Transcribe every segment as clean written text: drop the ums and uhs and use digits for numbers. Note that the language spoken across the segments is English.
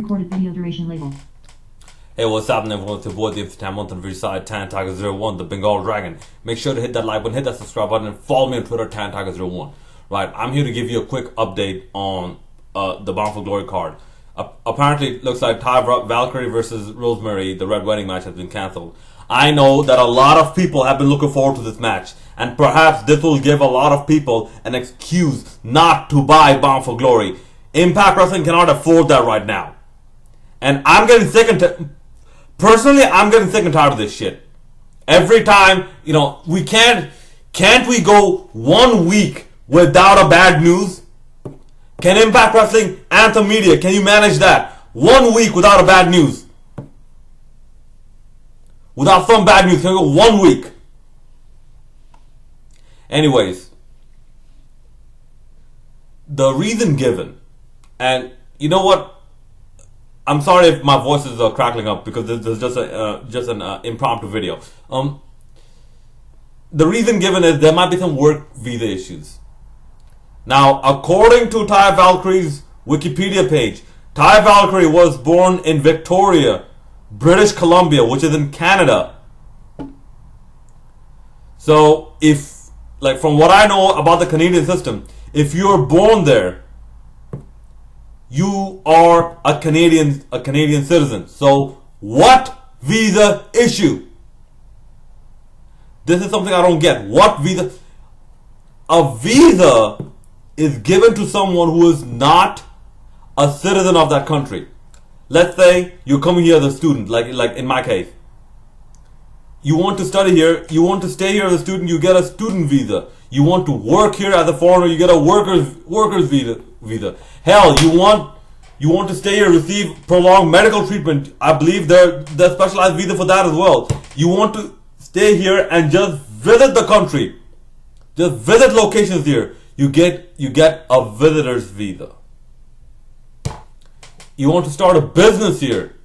Recorded video duration label. Hey, what's happening everyone? It's your boy, the Infant Month on Side, Tan Tiger 01, the Bengal Dragon. Make sure to hit that like button, hit that subscribe button, and follow me on Twitter, Tan Tiger 01. Right, I'm here to give you a quick update on the Bound for Glory card. Apparently, it looks like Taya Valkyrie versus Rosemary, the Red Wedding match, has been cancelled. I know that a lot of people have been looking forward to this match, and perhaps this will give a lot of people an excuse not to buy Bound for Glory. Impact Wrestling cannot afford that right now. And I'm getting sick and personally, I'm getting sick and tired of this shit. Every time, we can't we go 1 week without a bad news? Can Impact Wrestling, Anthem Media, can you manage that? 1 week without a bad news? Without some bad news, can you go 1 week? Anyways, the reason given, and you know what? I'm sorry if my voice is crackling up because this is just an impromptu video. The reason given is there might be some work visa issues. Now, according to Taya Valkyrie's Wikipedia page, Taya Valkyrie was born in Victoria, British Columbia, which is in Canada. So, from what I know about the Canadian system, if you're born there, you are a Canadian citizen. So, what visa issue? This is something I don't get. What visa? A visa is given to someone who is not a citizen of that country. Let's say you're coming here as a student, like in my case. You want to study here, you want to stay here as a student, you get a student visa. You want to work here as a foreigner, you get a worker's visa. Hell, you want to stay here, receive prolonged medical treatment. I believe there's specialized visa for that as well. You want to stay here and just visit the country, just visit locations here. You get a visitor's visa. You want to start a business here,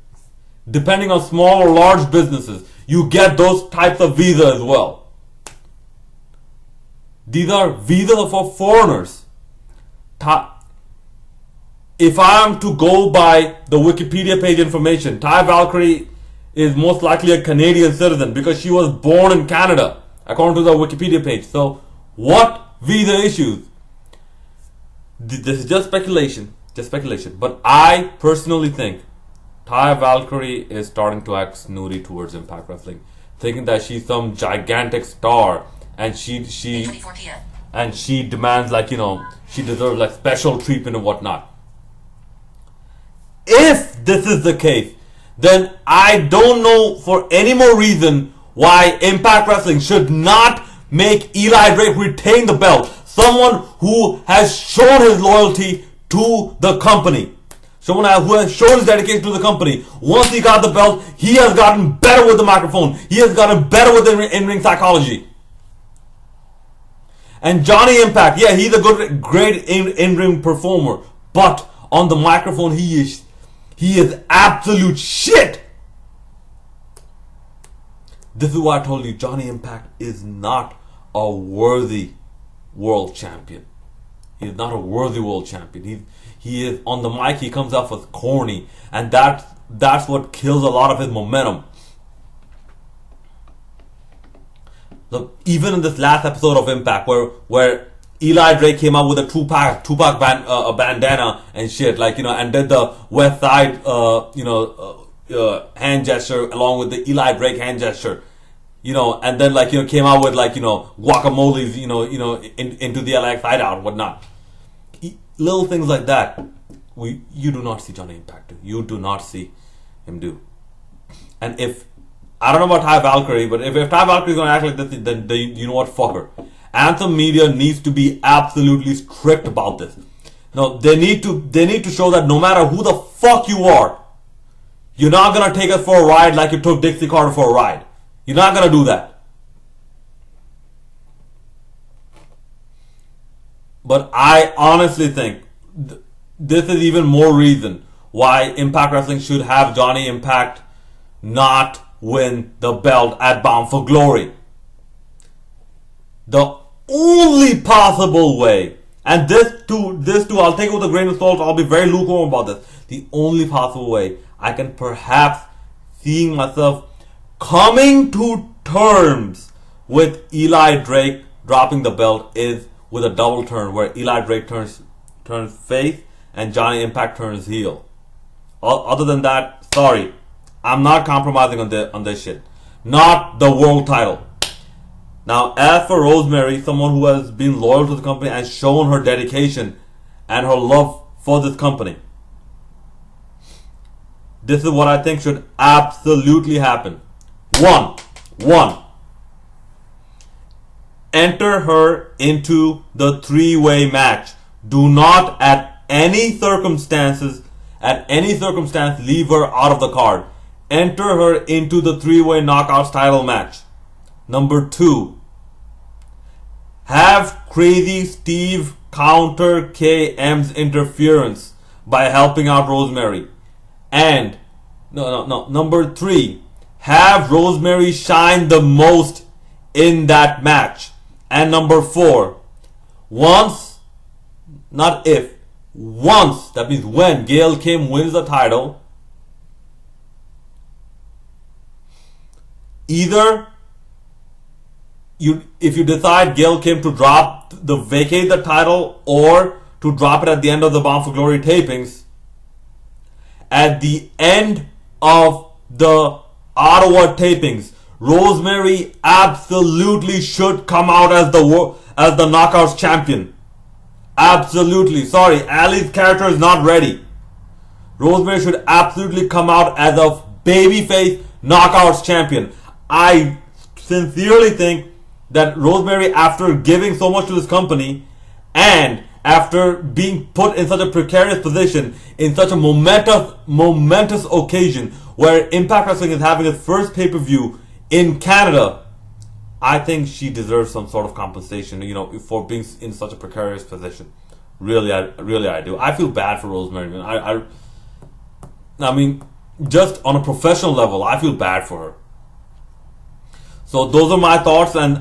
depending on small or large businesses, you get those types of visa as well. These are visas for foreigners. If I am to go by the Wikipedia page information, Taya Valkyrie is most likely a Canadian citizen because she was born in Canada, according to the Wikipedia page. So, what visa issues? This is just speculation. But I personally think Taya Valkyrie is starting to act snooty towards Impact Wrestling, thinking that she's some gigantic star and she demands she deserves special treatment and whatnot. If this is the case, then I don't know for any more reason why Impact Wrestling should not make Eli Drake retain the belt. Someone who has shown his loyalty to the company. Someone who has shown his dedication to the company. Once he got the belt, he has gotten better with the microphone. He has gotten better with the in-ring psychology. And Johnny Impact, yeah, he's a great in-ring performer. But on the microphone, he is absolute shit. This is why I told you Johnny Impact is not a worthy world champion. He is not a worthy world champion. He is on the mic. He comes off as corny, and that's what kills a lot of his momentum. Look, even in this last episode of Impact, where Eli Drake came out with a Tupac bandana and shit, and did the West Side hand gesture along with the Eli Drake hand gesture. And then came out with guacamoles, into the LAX hideout and whatnot. Little things like that, you do not see Johnny Impact do. You do not see him do. And if I don't know about Taya Valkyrie, but if Taya Valkyrie is gonna act like this, then you know what, fuck her. Anthem Media needs to be absolutely strict about this. No, they need to show that no matter who the fuck you are, you're not gonna take us for a ride like you took Dixie Carter for a ride. You're not gonna do that. But I honestly think this is even more reason why Impact Wrestling should have Johnny Impact not win the belt at Bound for Glory. The only possible way, and this too, I'll take it with a grain of salt, I'll be very lukewarm about this. the only possible way I can perhaps seeing myself coming to terms with Eli Drake dropping the belt is with a double turn where Eli Drake turns face and Johnny Impact turns heel. Other than that, sorry, I'm not compromising on this shit. Not the world title. Now, as for Rosemary, someone who has been loyal to the company and shown her dedication and her love for this company, this is what I think should absolutely happen. One, enter her into the three-way match. Do not at any circumstance leave her out of the card. Enter her into the three-way knockouts title match. Number 2, have Crazy Steve counter KM's interference by helping out Rosemary. And number 3, have Rosemary shine the most in that match. And number 4, once, not if, once, that means when Gail Kim wins the title, either if you decide Gail Kim to vacate the title or to drop it at the end of the Bound for Glory tapings, at the end of the Ottawa tapings, Rosemary absolutely should come out as the Knockouts champion. Absolutely. Sorry, Allie's character is not ready. Rosemary should absolutely come out as a babyface Knockouts champion. I sincerely think that Rosemary, after giving so much to this company and after being put in such a precarious position in such a momentous occasion where Impact Wrestling is having its first pay-per-view in Canada, I think she deserves some sort of compensation, for being in such a precarious position. Really I do. I feel bad for Rosemary, man. I mean, just on a professional level, I feel bad for her. So those are my thoughts, and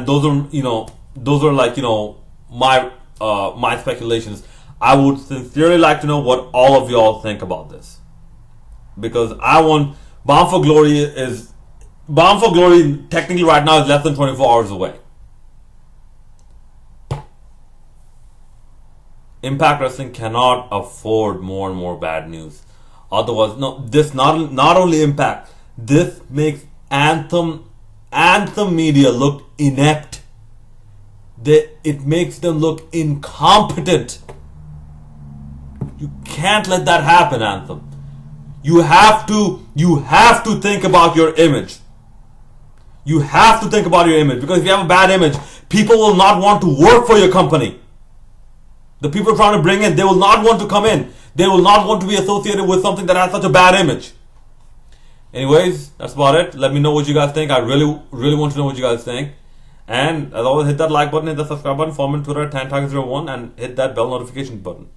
those are like my speculations. I would sincerely like to know what all of y'all think about this, because I want Bound for Glory technically right now is less than 24 hours away. Impact Wrestling cannot afford more and more bad news. Otherwise, this not only Impact, this makes Anthem media look inept. It makes them look incompetent. You can't let that happen, Anthem. You have to think about your image. You have to think about your image, because if you have a bad image, people will not want to work for your company. The people you're trying to bring in, they will not want to come in. They will not want to be associated with something that has such a bad image. Anyways, that's about it. Let me know what you guys think. I really want to know what you guys think. And as always, hit that like button, hit the subscribe button, follow me on Twitter at TanTiger01, and hit that bell notification button.